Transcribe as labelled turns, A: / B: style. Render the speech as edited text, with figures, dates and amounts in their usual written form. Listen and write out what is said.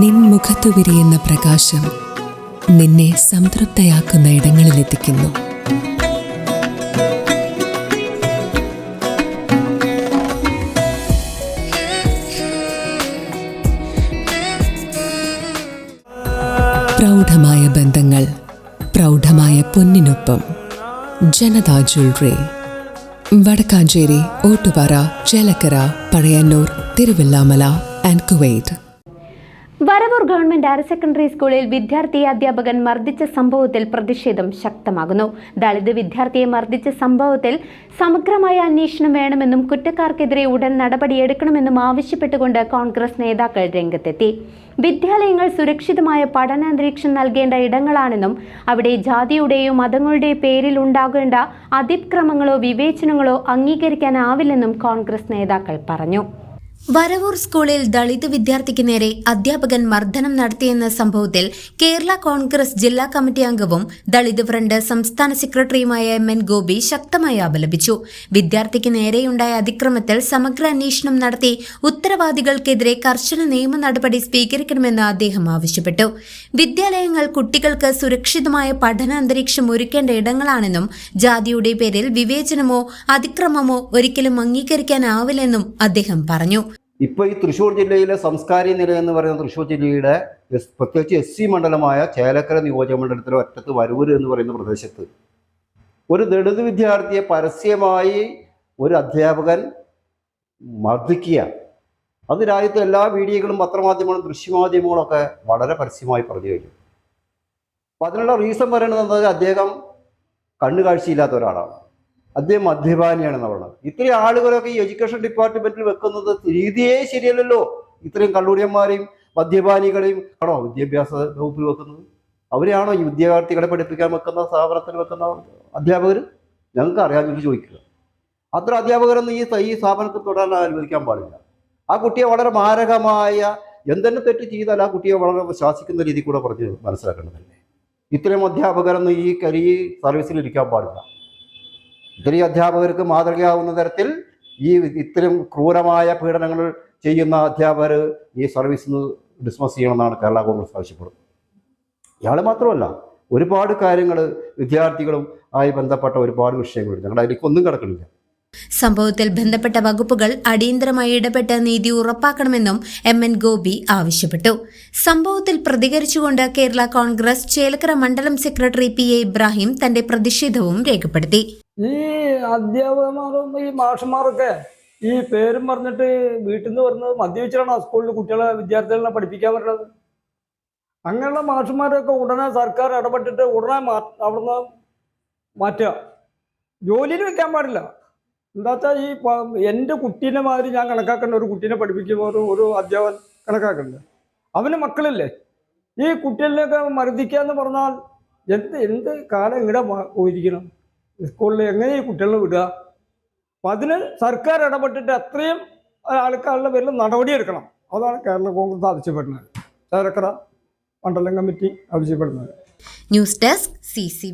A: നിൻ മുഖത്തു വിരിയുന്ന പ്രകാശം നിന്നെ സംതൃപ്തയാക്കുന്ന ഇടങ്ങളിലെത്തിക്കുന്നു. പ്രൗഢമായ ബന്ധങ്ങൾ, പ്രൗഢമായ പൊന്നിനൊപ്പം. Janatha jewellery, Vadakkanchery, Ottupara, Chelakkara, Pazhayannur, Thiruvillwamala and Kuwait.
B: Varavoor government higher secondary സ്കൂളിൽ വിദ്യാർത്ഥിയെ അധ്യാപകൻ മർദ്ദിച്ച സംഭവത്തിൽ പ്രതിഷേധം ശക്തമാകുന്നു. ദളിത് വിദ്യാർത്ഥിയെ മർദ്ദിച്ച സംഭവത്തിൽ സമഗ്രമായ അന്വേഷണം വേണമെന്നും കുറ്റക്കാർക്കെതിരെ ഉടൻ നടപടിയെടുക്കണമെന്നും ആവശ്യപ്പെട്ടുകൊണ്ട് കോൺഗ്രസ് നേതാക്കൾ രംഗത്തെത്തി. വിദ്യാലയങ്ങൾ സുരക്ഷിതമായ പഠനാന്തരീക്ഷം നൽകേണ്ട ഇടങ്ങളാണെന്നും അവിടെ ജാതിയുടെയോ മതങ്ങളുടെയോ പേരിൽ ഉണ്ടാകേണ്ട അതിക്രമങ്ങളോ വിവേചനങ്ങളോ അംഗീകരിക്കാനാവില്ലെന്നും കോൺഗ്രസ് നേതാക്കൾ പറഞ്ഞു. വരവൂർ സ്കൂളിൽ ദളിത് വിദ്യാർത്ഥിക്ക് നേരെ അധ്യാപകൻ മർദ്ദനം നടത്തിയെന്ന സംഭവത്തിൽ കേരള കോൺഗ്രസ് ജില്ലാ കമ്മിറ്റി അംഗവും ദളിത് ഫ്രണ്ട് സംസ്ഥാന സെക്രട്ടറിയുമായ MN ഗോപി ശക്തമായി അപലപിച്ചു. വിദ്യാർത്ഥിക്ക് നേരെയുണ്ടായ അതിക്രമത്തിൽ സമഗ്ര അന്വേഷണം നടത്തി ഉത്തരവാദികൾക്കെതിരെ കർശന നിയമ നടപടി സ്വീകരിക്കണമെന്ന് അദ്ദേഹം ആവശ്യപ്പെട്ടു. വിദ്യാലയങ്ങൾ കുട്ടികൾക്ക് സുരക്ഷിതമായ പഠനാന്തരീക്ഷം ഒരുക്കേണ്ട ഇടങ്ങളാണെന്നും ജാതിയുടെ പേരിൽ വിവേചനമോ അതിക്രമമോ ഒരിക്കലും അംഗീകരിക്കാനാവില്ലെന്നും അദ്ദേഹം പറഞ്ഞു.
C: ഇപ്പോൾ ഈ തൃശ്ശൂർ ജില്ലയിലെ സംസ്കാരിക നിലയം എന്ന് പറയുന്ന തൃശ്ശൂർ ജില്ലയുടെ പ്രത്യേകിച്ച് SC മണ്ഡലമായ ചേലക്കര നിയോജക മണ്ഡലത്തിലെ ഒറ്റത്ത് വരവൂർ എന്ന് പറയുന്ന പ്രദേശത്ത് ഒരു ദളിത് വിദ്യാർത്ഥിയെ പരസ്യമായി ഒരു അധ്യാപകൻ മർദ്ദിക്കുക. അത് രാജ്യത്തെ എല്ലാ മീഡിയകളും പത്രമാധ്യമങ്ങളും ദൃശ്യമാധ്യമങ്ങളൊക്കെ വളരെ പരസ്യമായി പറഞ്ഞു കഴിഞ്ഞു. അപ്പം അതിനുള്ള റീസൺ പറയുന്നത് അദ്ദേഹം കണ്ണുകാഴ്ചയില്ലാത്ത ഒരാളാണ്, അദ്ദേഹം മദ്യപാനിയാണെന്ന് പറയുന്നത്. ഇത്രയും ആളുകളൊക്കെ ഈ എഡ്യൂക്കേഷൻ ഡിപ്പാർട്ട്മെന്റിൽ വെക്കുന്നത് രീതിയേ ശരിയല്ലല്ലോ. ഇത്രയും കള്ളൂടിയന്മാരെയും മദ്യപാനികളെയും ആണോ വിദ്യാഭ്യാസ വകുപ്പിൽ വെക്കുന്നത്? അവരെയാണോ ഈ വിദ്യാർത്ഥികളെ പഠിപ്പിക്കാൻ വെക്കുന്ന സ്ഥാപനത്തിൽ വെക്കുന്ന അധ്യാപകർ? ഞങ്ങൾക്ക് അറിയാമെന്ന് ചോദിക്കുക. അത്ര അധ്യാപകരൊന്നും ഈ സ്ഥാപനത്തിൽ തുടരാൻ അനുവദിക്കാൻ പാടില്ല. ആ കുട്ടിയെ വളരെ മാരകമായ എന്തെന്നെ തെറ്റ് ചെയ്താൽ ആ കുട്ടിയെ വളരെ ശാസിക്കുന്ന രീതി കൂടെ പറഞ്ഞ് മനസ്സിലാക്കേണ്ടതല്ലേ. ഇത്രയും അധ്യാപകരൊന്നും ഈ സർവീസിൽ ഇരിക്കാൻ പാടില്ല. ഇത്രയും അധ്യാപകർക്ക് മാതൃകയാവുന്ന തരത്തിൽ ഇത്തരം ക്രൂരമായ പീഡനങ്ങൾ ചെയ്യുന്ന അധ്യാപകർ ഈ സർവീസിൽ നിന്ന് ഡിസ്മസ് ചെയ്യണമെന്നാണ് കേരള കോൺഗ്രസ് ആവശ്യപ്പെടുന്നത്. ഇയാൾ മാത്രമല്ല, ഒരുപാട് കാര്യങ്ങൾ വിദ്യാർത്ഥികളും ആയി ബന്ധപ്പെട്ട ഒരുപാട് വിഷയങ്ങളുണ്ട്. ഞങ്ങളുടെ അതിലേക്ക് ഒന്നും കിടക്കണില്ല.
B: സംഭവത്തിൽ ബന്ധപ്പെട്ട വകുപ്പുകൾ അടിയന്തരമായി ഇടപെട്ട് നീതി ഉറപ്പാക്കണമെന്നും MN ഗോപി ആവശ്യപ്പെട്ടു. സംഭവത്തിൽ പ്രതികരിച്ചുകൊണ്ട് കേരള കോൺഗ്രസ് ചേലക്കര മണ്ഡലം സെക്രട്ടറി PA ഇബ്രാഹിം തന്റെ പ്രതിഷേധവും രേഖപ്പെടുത്തി.
D: ഈ അധ്യാപകന്മാരും ഈ മാഷന്മാരൊക്കെ ഈ പേരും പറഞ്ഞിട്ട് വീട്ടിൽ നിന്ന് വരുന്നത് മദ്യപിച്ചിട്ടാണ് സ്കൂളിൽ വിദ്യാർത്ഥികളെ പഠിപ്പിക്കാൻ വരുന്നത്. അങ്ങനെയുള്ള മാഷന്മാരൊക്കെ ഉടനെ സർക്കാർ ഇടപെട്ടിട്ട് ഉടനെ അവിടുന്ന് മാറ്റുക. ജോലിയിൽ വെക്കാൻ പാടില്ല. എന്താ വെച്ചാൽ ഈ എൻ്റെ കുട്ടീനെ മാതിരി ഞാൻ കണക്കാക്കേണ്ട ഒരു കുട്ടീനെ പഠിപ്പിക്കുമ്പോൾ ഒരു അധ്യാപകൻ കണക്കാക്കണ്ട. അവന് മക്കളില്ലേ? ഈ കുട്ടികളിലേക്ക് മർദ്ദിക്കുക എന്ന് പറഞ്ഞാൽ എന്ത് കാലം ഇങ്ങടെ പോയിരിക്കണം? സ്കൂളിൽ എങ്ങനെ ഈ കുട്ടികളെ വിടുക? അപ്പം അതിന് സർക്കാർ ഇടപെട്ടിട്ട് അത്രയും ആൾക്കാരുടെ പേരിൽ നടപടിയെടുക്കണം. അതാണ് കേരള കോൺഗ്രസ് ആവശ്യപ്പെടുന്നത്, ചേലക്കര മണ്ഡലം കമ്മിറ്റി ആവശ്യപ്പെടുന്നത്.
B: News desk CCV.